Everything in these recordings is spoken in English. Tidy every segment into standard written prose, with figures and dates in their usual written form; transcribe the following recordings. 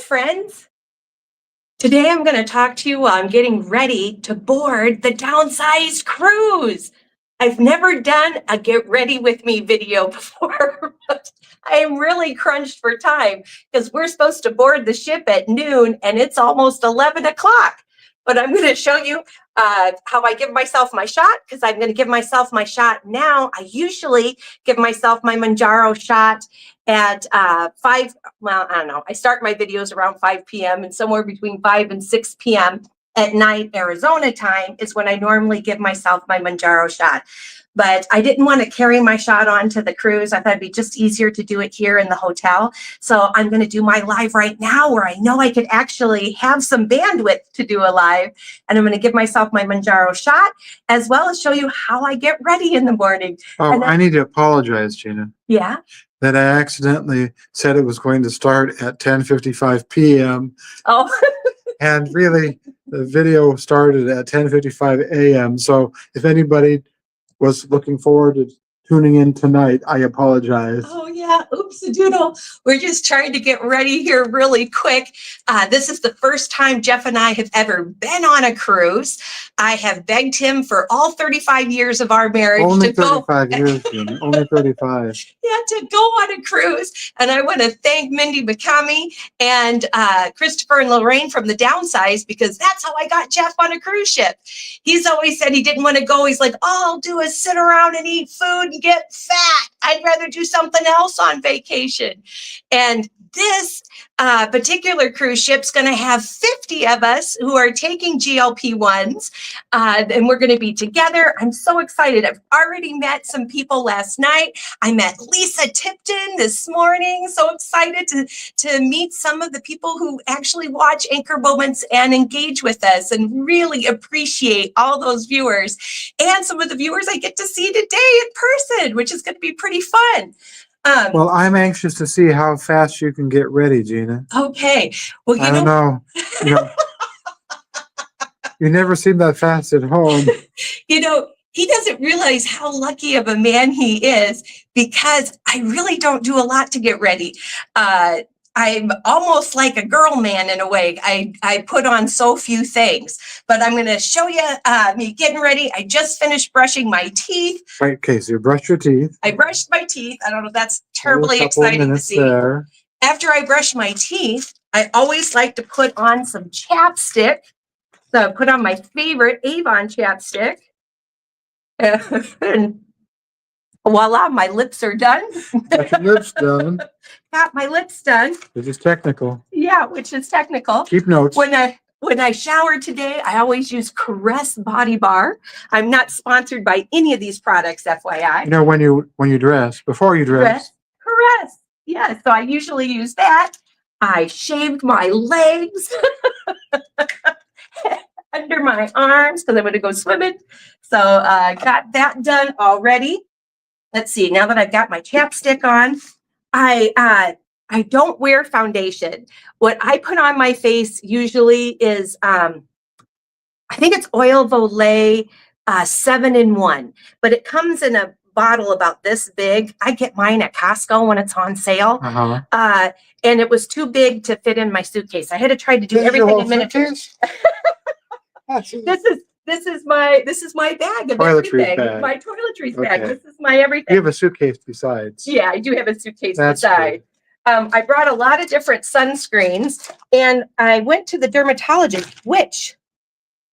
friends. Today I'm going to talk to you while I'm getting ready to board the downsized cruise. I've never done a get ready with me video before, but I am really crunched for time because we're supposed to board the ship at noon and it's almost 11 o'clock. But I'm going to show you how I give myself my shot, because I'm going to give myself my shot now. I usually give myself my Mounjaro shot at 5, well, I don't know. I start my videos around 5 p.m. and somewhere between 5 and 6 p.m. at night, Arizona time, is when I normally give myself my Mounjaro shot. But I didn't want to carry my shot onto the cruise. I thought it'd be just easier to do it here in the hotel. So I'm going to do my live right now where I know I could actually have some bandwidth to do a live. And I'm going to give myself my Mounjaro shot, as well as show you how I get ready in the morning. Oh, I need to apologize, Gina. Yeah? That I accidentally said it was going to start at 10:55 p.m. Oh. And really, the video started at 10:55 a.m. So if anybody was looking forward to tuning in tonight, I apologize. Oh yeah, oops-a-doodle. We're just trying to get ready here really quick. This is the first time Jeff and I have ever been on a cruise. I have begged him for all 35 years of our marriage Only to go. 35 years, Jim. Only 35. Yeah, to go on a cruise. And I want to thank Mindy McCamey and Christopher and Lorraine from the Downsize, because that's how I got Jeff on a cruise ship. He's always said he didn't want to go. He's like, all I'll do is sit around and eat food and get fat. I'd rather do something else on vacation. And this particular cruise ship's going to have 50 of us who are taking GLP-1s, and we're going to be together. I'm so excited. I've already met some people last night. I met Lisa Tipton this morning. So excited to meet some of the people who actually watch Anchor Moments and engage with us, and really appreciate all those viewers and some of the viewers I get to see today in person, which is going to be pretty fun. Well, I'm anxious to see how fast you can get ready, Gina. Okay. Well, I don't know. You never seem that fast at home. He doesn't realize how lucky of a man he is, because I really don't do a lot to get ready. I'm almost like a girl man in a way. I put on so few things, but I'm going to show you me getting ready. I just finished brushing my teeth. Right, okay, so you brushed your teeth. I brushed my teeth. I don't know if that's terribly exciting to see. There. After I brush my teeth, I always like to put on some chapstick. So I put on my favorite Avon chapstick. And voila, my lips are done. Got your lips done. Got my lips done. Which is technical. Yeah, which is technical. Keep notes. When I shower today, I always use Caress Body Bar. I'm not sponsored by any of these products, FYI. When you dress, before you dress. Caress. Yeah, so I usually use that. I shaved my legs under my arms because I'm going to go swimming. So I got that done already. Let's see, now that I've got my chapstick on, I don't wear foundation. What I put on my face usually is, I think it's Oil Volay 7-in-1, but it comes in a bottle about this big. I get mine at Costco when it's on sale. And it was too big to fit in my suitcase. I had to try to do everything in miniature. This is my bag of everything. Bag. My toiletries bag. This is my everything. You have a suitcase besides. Yeah, I do have a suitcase beside. I brought a lot of different sunscreens, and I went to the dermatologist, which,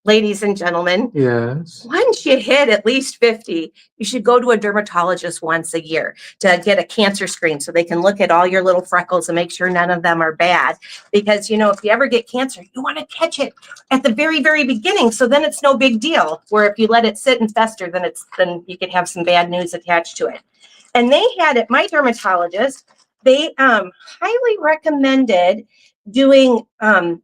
ladies and gentlemen, yes, once you hit at least 50, you should go to a dermatologist once a year to get a cancer screen so they can look at all your little freckles and make sure none of them are bad. Because, if you ever get cancer, you want to catch it at the very, very beginning. So then it's no big deal. Where if you let it sit and fester, then you could have some bad news attached to it. And they had at my dermatologist, they highly recommended doing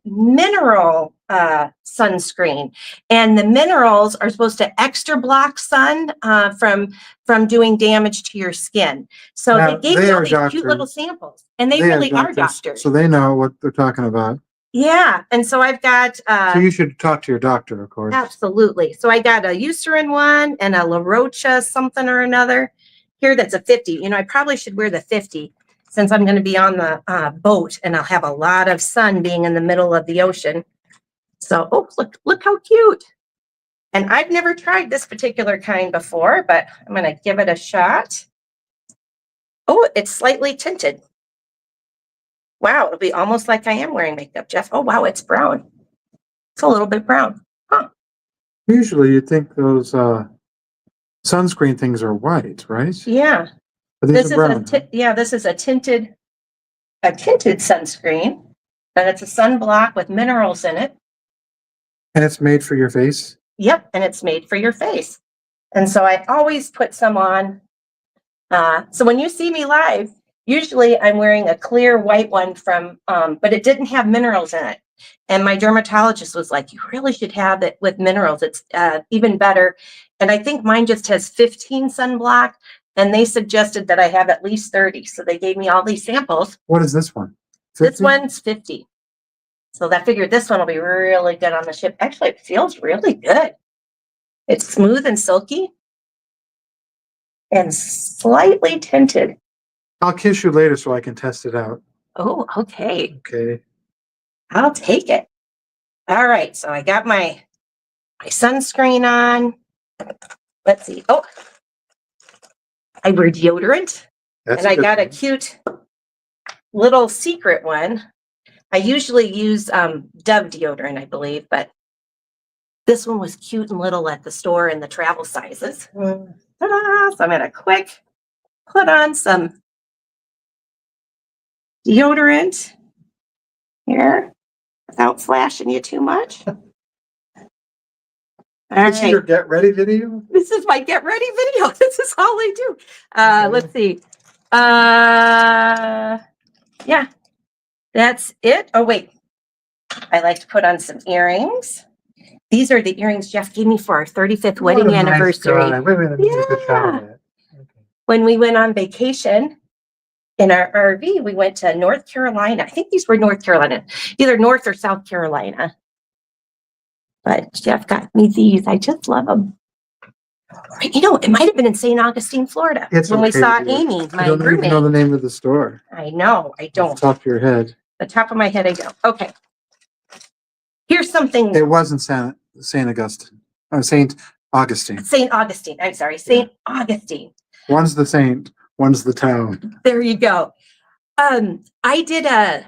mineral sunscreen, and the minerals are supposed to extra block sun from doing damage to your skin. So now, they gave me all these cute little samples, and they really are doctors. So they know what they're talking about. Yeah, and so I've got. So you should talk to your doctor, of course. Absolutely. So I got a Eucerin one and a La Rocha something or another. Here, that's a 50. I probably should wear the 50. since I'm going to be on the boat and I'll have a lot of sun being in the middle of the ocean. So, oh, look how cute. And I've never tried this particular kind before, but I'm going to give it a shot. Oh, it's slightly tinted. Wow, it'll be almost like I am wearing makeup, Jeff. Oh, wow, it's brown. It's a little bit brown. Huh. Usually you'd think those sunscreen things are white, right? Yeah. But these are brown. This is a tinted sunscreen. And it's a sunblock with minerals in it. And it's made for your face? Yep, and it's made for your face. And so I always put some on. So when you see me live, usually I'm wearing a clear white one from, but it didn't have minerals in it. And my dermatologist was like, you really should have it with minerals. It's even better. And I think mine just has 15 sunblock, and they suggested that I have at least 30. So they gave me all these samples. What is this one? 50? This one's 50. So I figured this one will be really good on the ship. Actually, it feels really good. It's smooth and silky and slightly tinted. I'll kiss you later so I can test it out. Oh, okay. Okay. I'll take it. All right. So I got my sunscreen on. Let's see. Oh, I wear deodorant. That's and I got one. a cute little secret one. I usually use Dove deodorant, I believe, but this one was cute and little at the store in the travel sizes. Ta-da! So I'm going to quick put on some deodorant here without flashing you too much. All This is your right. get ready video? This is my get ready video. This is all I do. Let's see. Yeah, that's it. Oh, wait. I like to put on some earrings. These are the earrings Jeff gave me for our 35th wedding What a nice anniversary. guy. Wait a minute, let me take a shot of it. Okay. When we went on vacation in our RV, we went to North Carolina. I think these were North Carolina, either North or South Carolina. But Jeff got me these. I just love them. You know, it might have been in St. Augustine, Florida, when we saw Amy, my I don't even know roommate. the name of the store. I know, I Off don't. the top of your head. The top of my head, I don't. Okay. Here's something. It wasn't St. Augustine. Oh, St. Augustine. St. Augustine. I'm sorry, St. Augustine. One's the saint, one's the town. There you go. I did a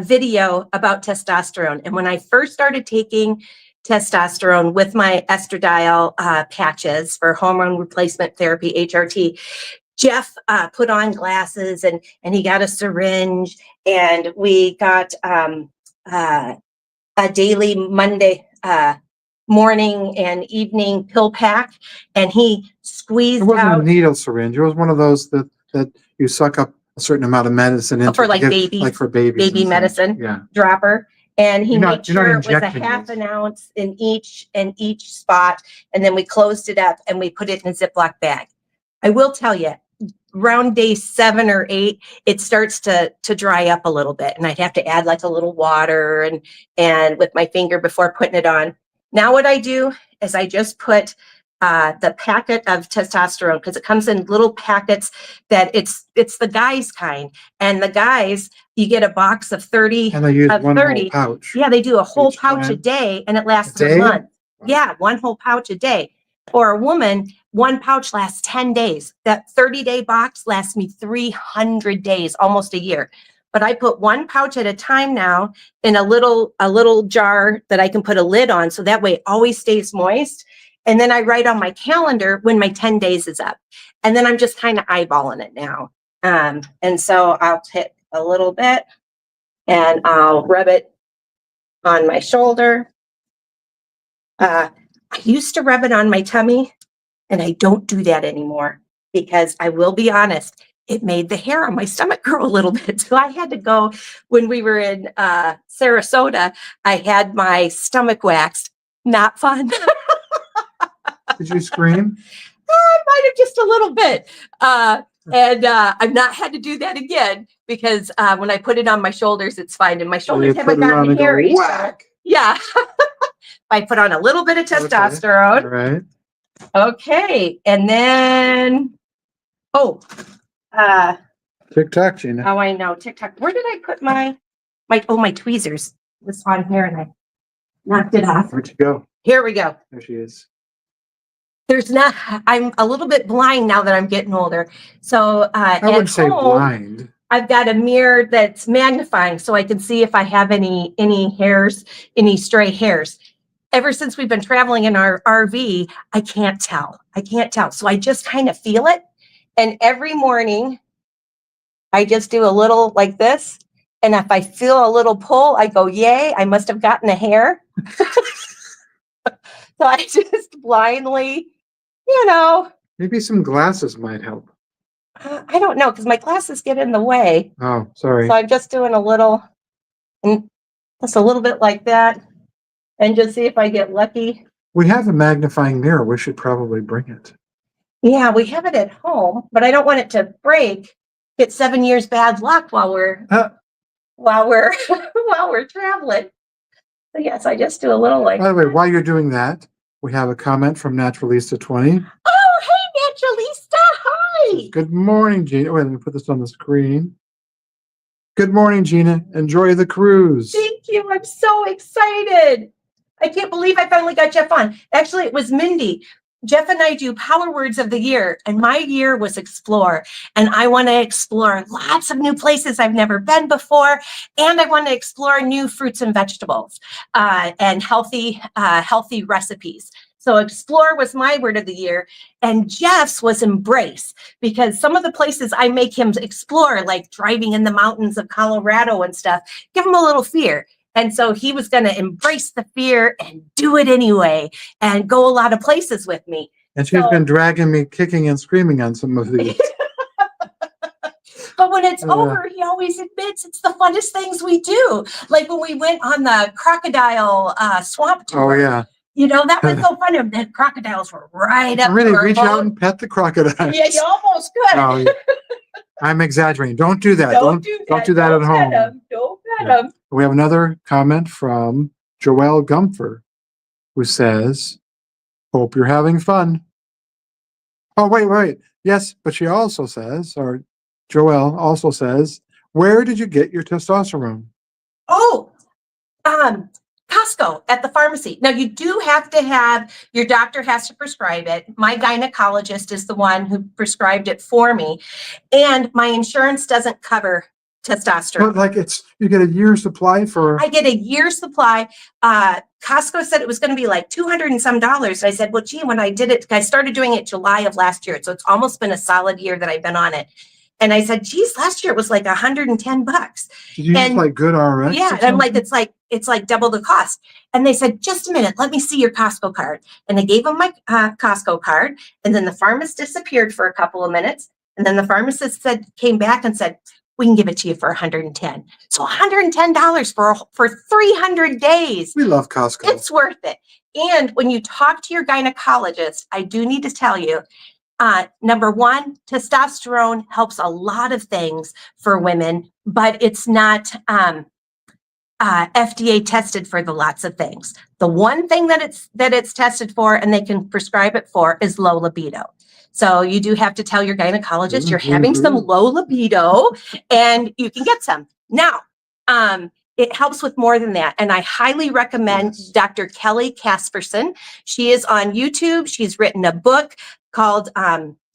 video about testosterone, and when I first started taking testosterone with my estradiol patches for hormone replacement therapy, HRT, Jeff put on glasses and he got a syringe, and we got a daily Monday morning and evening pill pack, and he squeezed It wasn't out a needle syringe. It was one of those that you suck up a certain amount of medicine into for like to get, babies, like for babies, baby and stuff. medicine Yeah. dropper. And he made sure it was a injecting half these. an ounce in each spot. And then we closed it up and we put it in a Ziploc bag. I will tell you, around day 7 or 8, it starts to dry up a little bit. And I'd have to add like a little water and with my finger before putting it on. Now what I do is I just put the packet of testosterone, because it comes in little packets that it's the guys kind. And the guys, you get a box of 30. And they use of one 30. whole pouch. Yeah, they do a whole Each pouch a time? day, and it lasts A a day? month. Wow. Yeah, one whole pouch a day. For a woman, one pouch lasts 10 days. That 30-day box lasts me 300 days, almost a year. But I put one pouch at a time now in a little jar that I can put a lid on, so that way it always stays moist. And then I write on my calendar when my 10 days is up. And then I'm just kind of eyeballing it now. And so I'll take a little bit and I'll rub it on my shoulder. I used to rub it on my tummy, and I don't do that anymore because I will be honest, it made the hair on my stomach grow a little bit. So I had to go, when we were in Sarasota, I had my stomach waxed. Not fun. Did you scream? Might have just a little bit. And I've not had to do that again because when I put it on my shoulders, it's fine. And my shoulders haven't gotten hairy. Whack. Yeah. I put on a little bit of testosterone. All right. Okay. And then, TikTok, Gina. Oh, I know. TikTok. Where did I put my tweezers? This on here and I knocked it off. Where'd you go? Here we go. There she is. I'm a little bit blind now that I'm getting older. So I wouldn't say blind. I've got a mirror that's magnifying so I can see if I have any hairs, any stray hairs. Ever since we've been traveling in our RV, I can't tell. So I just kind of feel it. And every morning I just do a little like this. And if I feel a little pull, I go, yay, I must have gotten a hair. So I just blindly, Maybe some glasses might help. I don't know, because my glasses get in the way. Oh, sorry. So I'm just doing a little, and just a little bit like that, and just see if I get lucky. We have a magnifying mirror. We should probably bring it. Yeah, we have it at home, but I don't want it to break, get 7 years bad luck while we're while we're traveling. So yes, I just do a little like. By the way, while you're doing that, we have a comment from Naturalista20. Oh, hey, Naturalista, hi. Good morning, Gina. Wait, let me put this on the screen. Good morning, Gina. Enjoy the cruise. Thank you. I'm so excited. I can't believe I finally got Jeff on. Actually, it was Mindy. Jeff and I do Power Words of the Year, and my year was explore. And I want to explore lots of new places I've never been before, and I want to explore new fruits and vegetables and healthy recipes. So explore was my word of the year, and Jeff's was embrace, because some of the places I make him explore, like driving in the mountains of Colorado and stuff, give him a little fear. And so he was going to embrace the fear and do it anyway and go a lot of places with me. And she's been dragging me kicking and screaming on some of these. But when it's over, he always admits it's the funnest things we do. Like when we went on the crocodile swamp tour. Oh, yeah. That was so fun. And the crocodiles were right up. Really reach out and pet the crocodile. Yeah, you almost could. Oh, yeah. I'm exaggerating. Don't do that. Don't do that at home. Don't pet them. We have another comment from Joelle Gumpher, who says, hope you're having fun. Oh, wait. Yes, but she also says, or Joelle also says, where did you get your testosterone? Oh, Costco at the pharmacy. Now you do have to have, your doctor has to prescribe it. My gynecologist is the one who prescribed it for me. And my insurance doesn't cover testosterone. But like you get a year's supply for. I get a year's supply. Costco said it was going to be like $200 and some. And I said, well, gee, when I did it, I started doing it July of last year. So it's almost been a solid year that I've been on it. And I said, geez, last year it was like $110. Did you use like GoodRx? Yeah. And I'm like, it's like double the cost. And they said, just a minute, let me see your Costco card. And I gave them my Costco card. And then the pharmacist disappeared for a couple of minutes. And then the pharmacist came back and said, we can give it to you for $110. So $110 for 300 days. We love Costco. It's worth it. And when you talk to your gynecologist, I do need to tell you, number one, testosterone helps a lot of things for women, but it's not FDA tested for the lots of things. The one thing that it's tested for and they can prescribe it for is low libido. So you do have to tell your gynecologist you're having some low libido and you can get some. Now, it helps with more than that. And I highly recommend Dr. Kelly Casperson. She is on YouTube. She's written a book called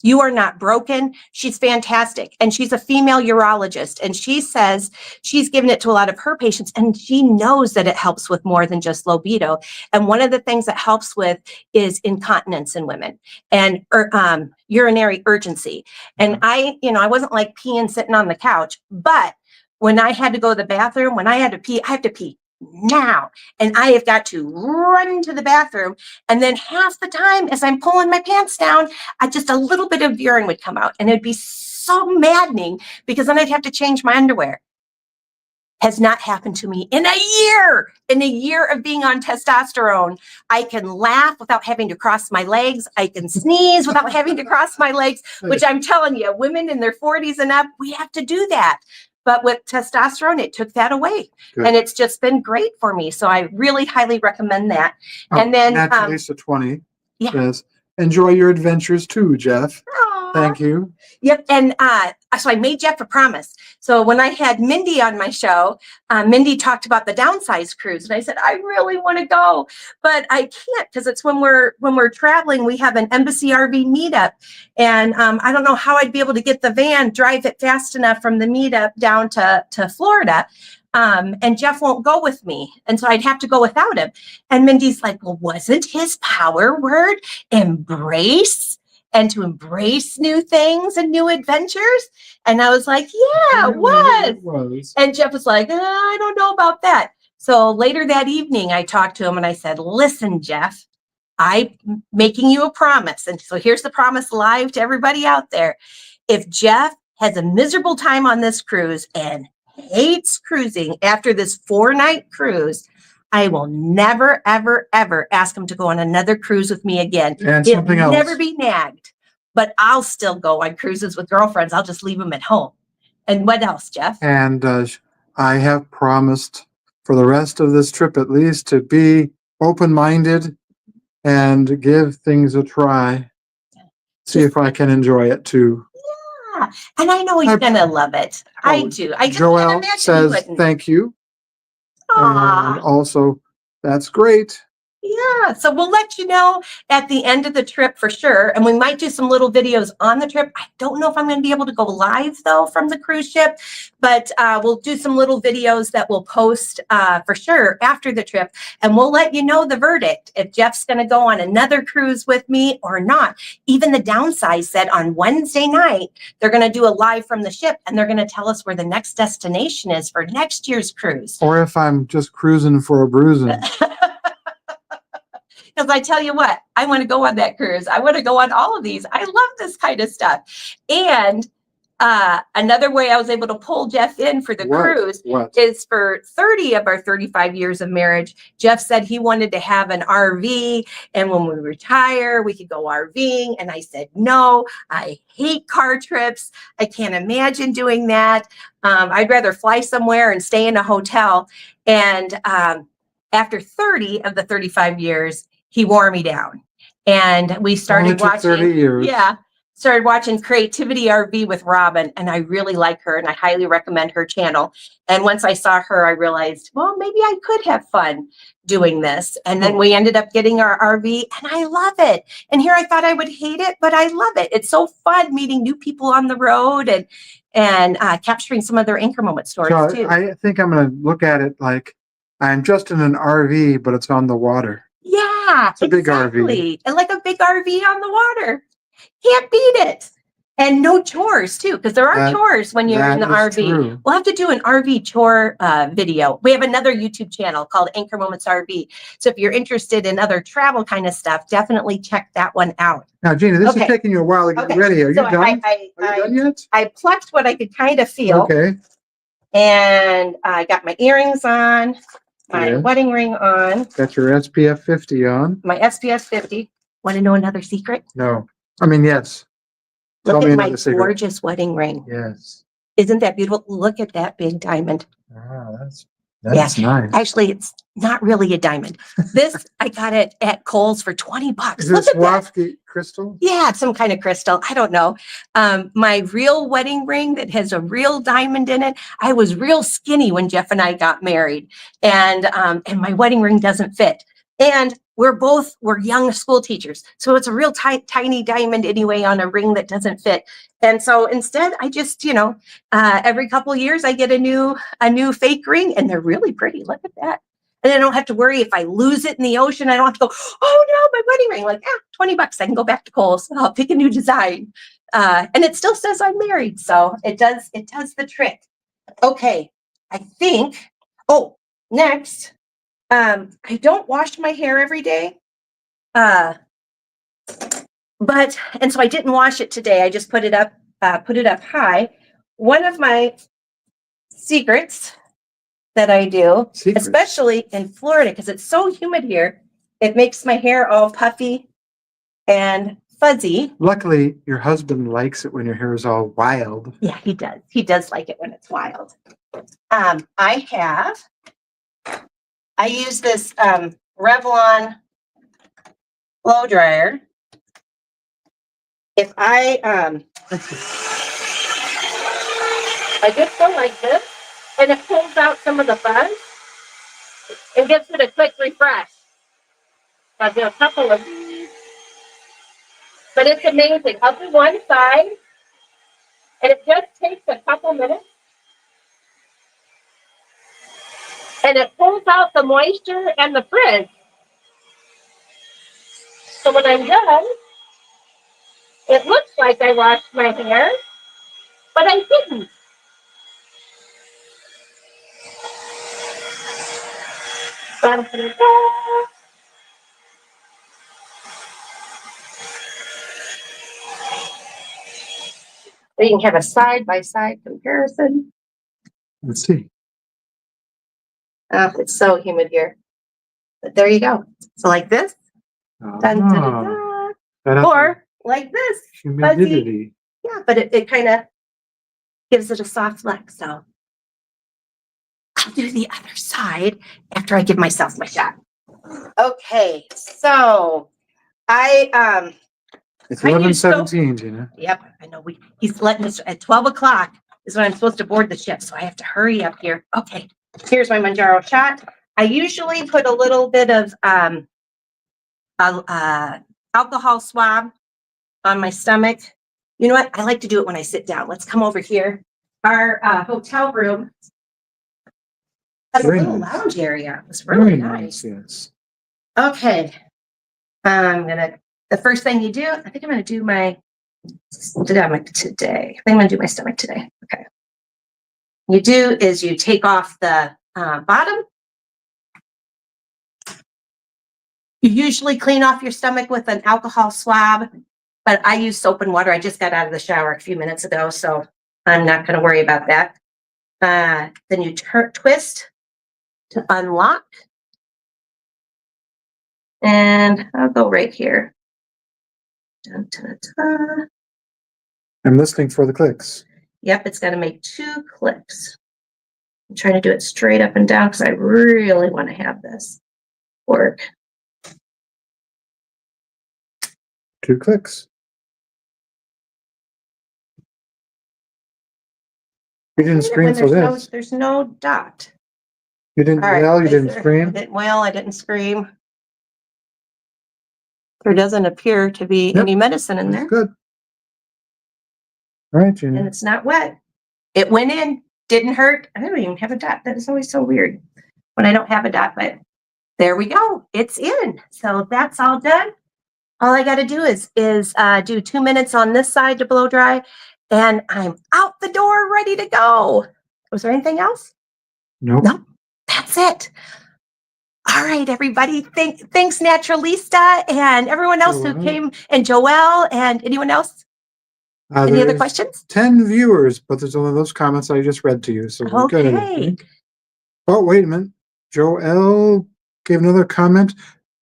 You Are Not Broken. She's fantastic. And she's a female urologist. And she says she's given it to a lot of her patients. And she knows that it helps with more than just libido. And one of the things that helps with is incontinence in women and urinary urgency. And I wasn't like peeing sitting on the couch, but when I had to go to the bathroom, when I had to pee, I have to pee now. And I have got to run to the bathroom. And then half the time as I'm pulling my pants down, just a little bit of urine would come out. And it'd be so maddening because then I'd have to change my underwear. Has not happened to me in a year. In a year of being on testosterone, I can laugh without having to cross my legs. I can sneeze without having to cross my legs, which I'm telling you, women in their 40s and up, we have to do that. But with testosterone, it took that away. Good. And it's just been great for me. So I really highly recommend that. And then Naturalista20 says, enjoy your adventures too, Jeff. Thank you. Yep. And so I made Jeff a promise. So when I had Mindy on my show, Mindy talked about the downsize cruise. And I said, I really want to go, but I can't because it's when we're traveling, we have an Embassy RV meetup. And I don't know how I'd be able to get the van, drive it fast enough from the meetup down to Florida. And Jeff won't go with me. And so I'd have to go without him. And Mindy's like, well, wasn't his power word embrace? And to embrace new things and new adventures. And I was like, yeah, it was. And Jeff was like, I don't know about that. So later that evening, I talked to him and I said, listen, Jeff, I'm making you a promise. And so here's the promise live to everybody out there. If Jeff has a miserable time on this cruise and hates cruising after this 4-night cruise, I will never, ever, ever ask him to go on another cruise with me again. And He'll something else. never be nagged, but I'll still go on cruises with girlfriends. I'll just leave him at home. And what else, Jeff? And I have promised for the rest of this trip, at least, to be open-minded and give things a try. See if I can enjoy it too. Yeah. And I know he's going to love it. I do. I just can't Joelle imagine he says wouldn't. thank you. Aw. And also, that's great. Yeah, so we'll let you know at the end of the trip for sure. And we might do some little videos on the trip. I don't know if I'm going to be able to go live though from the cruise ship, but we'll do some little videos that we'll post for sure after the trip. And we'll let you know the verdict, if Jeff's going to go on another cruise with me or not. Even the downsize said on Wednesday night, they're going to do a live from the ship and they're going to tell us where the next destination is for next year's cruise. Or if I'm just cruising for a bruising. Because I tell you what, I want to go on that cruise. I want to go on all of these. I love this kind of stuff. And another way I was able to pull Jeff in for the cruise is for 30 of our 35 years of marriage. Jeff said he wanted to have an RV. And when we retire, we could go RVing. And I said, no, I hate car trips. I can't imagine doing that. I'd rather fly somewhere and stay in a hotel. And after 30 of the 35 years, he wore me down. And we started watching 30 years. Yeah. Started watching Creativity RV with Robin, and I really like her and I highly recommend her channel. And once I saw her, I realized, well, maybe I could have fun doing this. And then we ended up getting our RV and I love it. And here I thought I would hate it, but I love it. It's so fun meeting new people on the road and capturing some of their anchor moment stories too. I think I'm going to look at it like I'm just in an RV, but it's on the water. Yeah, it's a big RV. And like a big RV on the water. Can't beat it. And no chores too, because there are chores when you're in the RV. True. We'll have to do an RV chore video. We have another YouTube channel called Anchor Moments RV. So if you're interested in other travel kind of stuff, definitely check that one out. Now, Gina, this is taking you a while to get ready. Are you done? Are you done yet? I plucked what I could kind of feel. Okay. And I got my earrings on, my wedding ring on. Got your SPF 50 on. My SPF 50. Want to know another secret? No. I mean, yes. Look at my gorgeous wedding ring. Yes. Isn't that beautiful? Look at that big diamond. Oh, that's nice. Actually, it's not really a diamond. This, I got it at Kohl's for $20. Is this Swarovski crystal? Yeah, it's some kind of crystal. I don't know. My real wedding ring that has a real diamond in it. I was real skinny when Jeff and I got married, and my wedding ring doesn't fit. And we're young school teachers. So it's a real tiny diamond anyway on a ring that doesn't fit. And so instead I just, every couple of years I get a new fake ring, and they're really pretty. Look at that. And I don't have to worry if I lose it in the ocean. I don't have to go, oh no, my wedding ring. Like, $20. I can go back to Kohl's. I'll pick a new design. And it still says I'm married. So it does the trick. Okay. I think, next. I don't wash my hair every day. And so I didn't wash it today. I just put it up high. One of my secrets that I do, especially in Florida, because it's so humid here, it makes my hair all puffy and fuzzy. Luckily, your husband likes it when your hair is all wild. Yeah, he does. He does like it when it's wild. I use this Revlon blow dryer. if I just go like this, and it pulls out some of the fuzz and gives it a quick refresh. I'll do a couple of these. But it's amazing. I'll do one side, and it just takes a couple minutes. And it pulls out the moisture and the frizz. So when I'm done, it looks like I washed my hair, but I didn't. So you can have a side-by-side comparison. Let's see. Oh, it's so humid here. But there you go. So like this. Dun, dun, dun, dun. Or like this. Humidity. Yeah, but it kind of gives it a soft look. So I'll do the other side after I give myself my shot. Okay, so It's 11:17, Gina. Yep, I know. He's letting us at 12 o'clock is when I'm supposed to board the ship, so I have to hurry up here. Okay, here's my Mounjaro shot. I usually put a little bit of alcohol swab on my stomach. You know what? I like to do it when I sit down. Let's come over here. Our hotel room has a little lounge area. It was really nice. Yes. Okay, the first thing you do, I think I'm gonna do my stomach today. I think I'm gonna do my stomach today. Okay. You do is you take off the bottom. You usually clean off your stomach with an alcohol swab, but I use soap and water. I just got out of the shower a few minutes ago, so I'm not going to worry about that. Then you twist to unlock. And I'll go right here. Dun, dun, dun. I'm listening for the clicks. Yep, it's got to make 2 clicks. I'm trying to do it straight up and down because I really want to have this work. 2 clicks. You didn't scream for this. There's no dot. You didn't yell, you didn't scream? I didn't scream. There doesn't appear to be any medicine in there. Good. All right, Gina. And it's not wet. It went in, didn't hurt. I don't even have a dot. That is always so weird when I don't have a dot, but there we go. It's in. So that's all done. All I got to do is do 2 minutes on this side to blow dry, and I'm out the door ready to go. Was there anything else? Nope. Nope. That's it. All right, everybody. Thanks, Naturalista, and everyone else who came, and Joelle, and anyone else. Any other questions? 10 viewers, but there's only those comments I just read to you. So we're good, I think. Oh, wait a minute. Joelle gave another comment.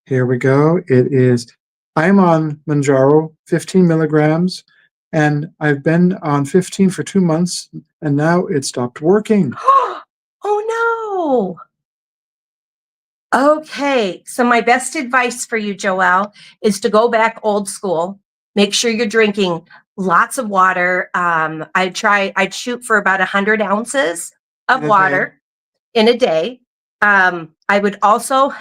Here we go. It is, I'm on Mounjaro, 15 milligrams, and I've been on 15 for 2 months, and now it stopped working. Oh, no. Okay, so my best advice for you, Joelle, is to go back old school. Make sure you're drinking lots of water. I'd shoot for about 100 ounces of water in a day. I would also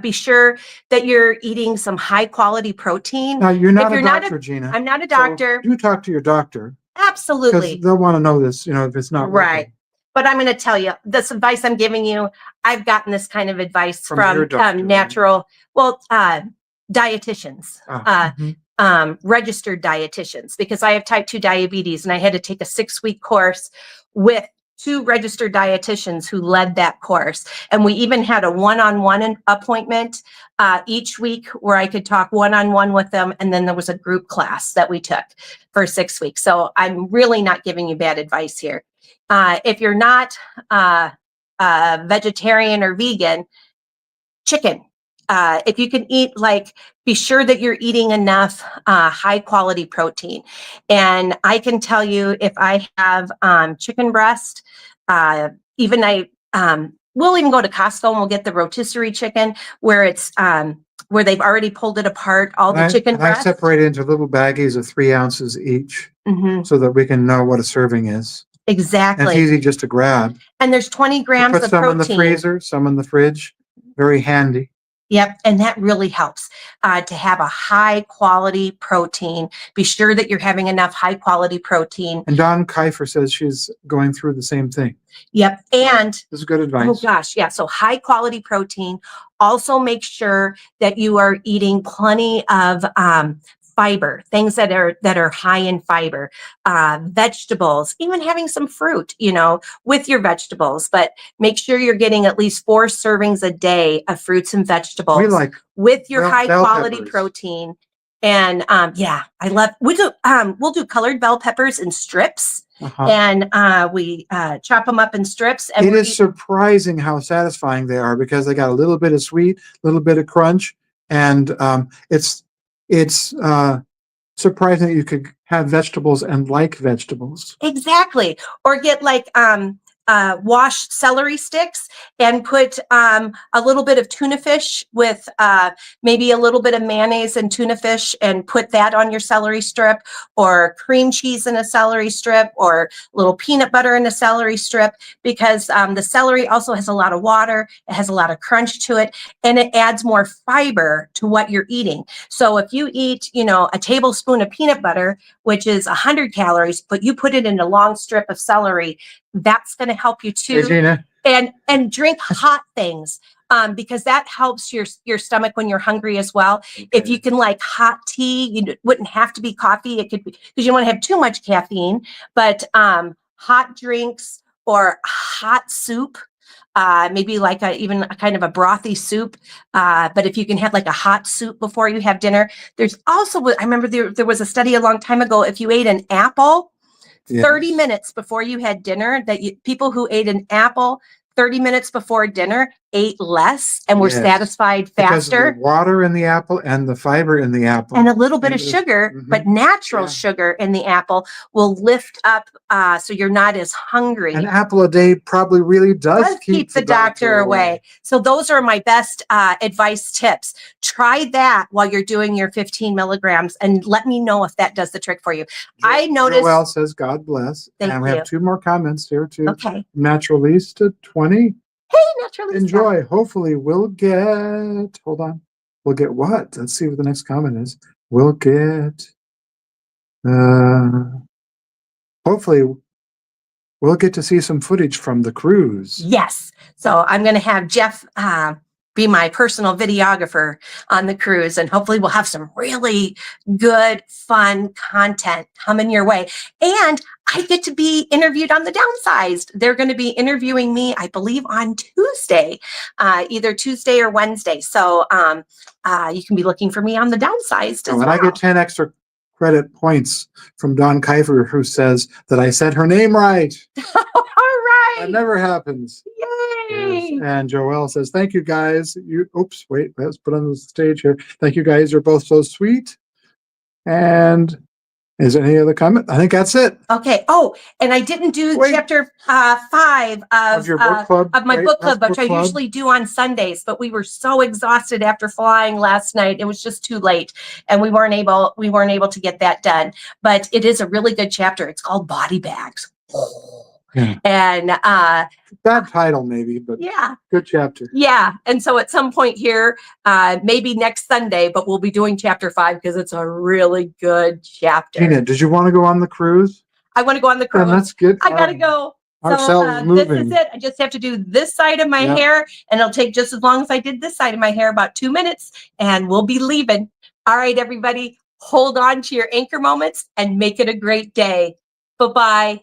be sure that you're eating some high quality protein. Now, you're not a doctor, Gina. I'm not a doctor. So do talk to your doctor. Absolutely. Because they'll want to know this, if it's not right. working. But I'm going to tell you, this advice I'm giving you, I've gotten this kind of advice from natural, dietitians, registered dietitians, because I have type 2 diabetes and I had to take a 6-week course with 2 registered dietitians who led that course. And we even had a one-on-one appointment each week where I could talk one-on-one with them. And then there was a group class that we took for 6 weeks. So I'm really not giving you bad advice here. If you're not vegetarian or vegan, chicken. If you can eat, be sure that you're eating enough high quality protein. And I can tell you, if I have chicken breast, even we'll even go to Costco and we'll get the rotisserie chicken where it's where they've already pulled it apart, all the chicken And I breasts. separate it into little baggies of 3 ounces each Mhm. so that we can know what a serving is. And it's Exactly. easy just to grab. And there's 20 You grams put of some in the protein. freezer, some in the fridge. Very handy. Yep, and that really helps to have a high quality protein. Be sure that you're having enough high quality protein. And Dawn Kiefer says she's going through the same thing. Yep, and this is good advice. oh gosh, yeah. So high quality protein. Also make sure that you are eating plenty of fiber, things that are high in fiber, vegetables, even having some fruit, you know, with your vegetables. But make sure you're getting at least 4 servings a day of fruits and vegetables We like with your high bell quality peppers. protein. And yeah, I love. We'll do colored bell peppers in strips. And we chop them up in strips. And it is surprising how satisfying they are because they got a little bit of sweet, a little bit of crunch, and it's surprising that you could have vegetables and like vegetables. Exactly. Or get like washed celery sticks and put a little bit of tuna fish with maybe a little bit of mayonnaise and tuna fish and put that on your celery strip, or cream cheese in a celery strip, or a little peanut butter in a celery strip, because the celery also has a lot of water, it has a lot of crunch to it, and it adds more fiber to what you're eating. So if you eat, you know, a tablespoon of peanut butter, which is 100 calories, but you put it in a long strip of celery, that's going to help you too. Hey, Gina. And drink hot things because that helps your stomach when you're hungry as well. Okay. If you can like hot tea, you wouldn't have to be coffee. It could be, because you don't want to have too much caffeine, but hot drinks or hot soup. Maybe like even a kind of a brothy soup. But if you can have like a hot soup before you have dinner. There's also, I remember there was a study a long time ago, if you ate an apple 30 minutes before you had dinner, that people who ate an apple 30 minutes before dinner ate less and were satisfied faster. Because of the water in the apple and the fiber in the apple. And a little bit of sugar, but natural sugar in the apple will lift up so you're not as hungry. An apple a day probably really does keep the doctor away. So those are my best advice tips. Try that while you're doing your 15 milligrams and let me know if that does the trick for you. I noticed. Joelle says, God bless. And we have 2 more comments here too. Okay. Naturalista 20. Hey, Naturalista. Enjoy. Hopefully we'll get, hold on. We'll get what? Let's see what the next comment is. We'll get, hopefully we'll get to see some footage from the cruise. Yes. So I'm going to have Jeff be my personal videographer on the cruise, and hopefully we'll have some really good, fun content coming your way. And I get to be interviewed on the Downsized. They're going to be interviewing me, I believe, on Tuesday, either Tuesday or Wednesday. So you can be looking for me on the Downsized as well. And I get 10 extra credit points from Dawn Kiefer, who says that I said her name right. All right. That never happens. Yay. Yes. And Joelle says, thank you guys. Oops, wait, let's put on the stage here. Thank you guys. You're both so sweet. And is there any other comment? I think that's it. Okay. Oh, and I didn't do chapter 5 of your book club, of my book club, which I usually do on Sundays, but we were so exhausted after flying last night. It was just too late and we weren't able to get that done. But it is a really good chapter. It's called Body Bags. Yeah. And bad title maybe, but yeah, good chapter. Yeah. And so at some point here, maybe next Sunday, but we'll be doing chapter 5 because it's a really good chapter. Gina, did you want to go on the cruise? I want to go on the cruise. And let's get I gotta go. Ourselves moving. This is it. I just have to do this side of my hair, and it'll take just as long as I did this side of my hair, about 2 minutes, and we'll be leaving. All right, everybody, hold on to your anchor moments and make it a great day. Bye-bye.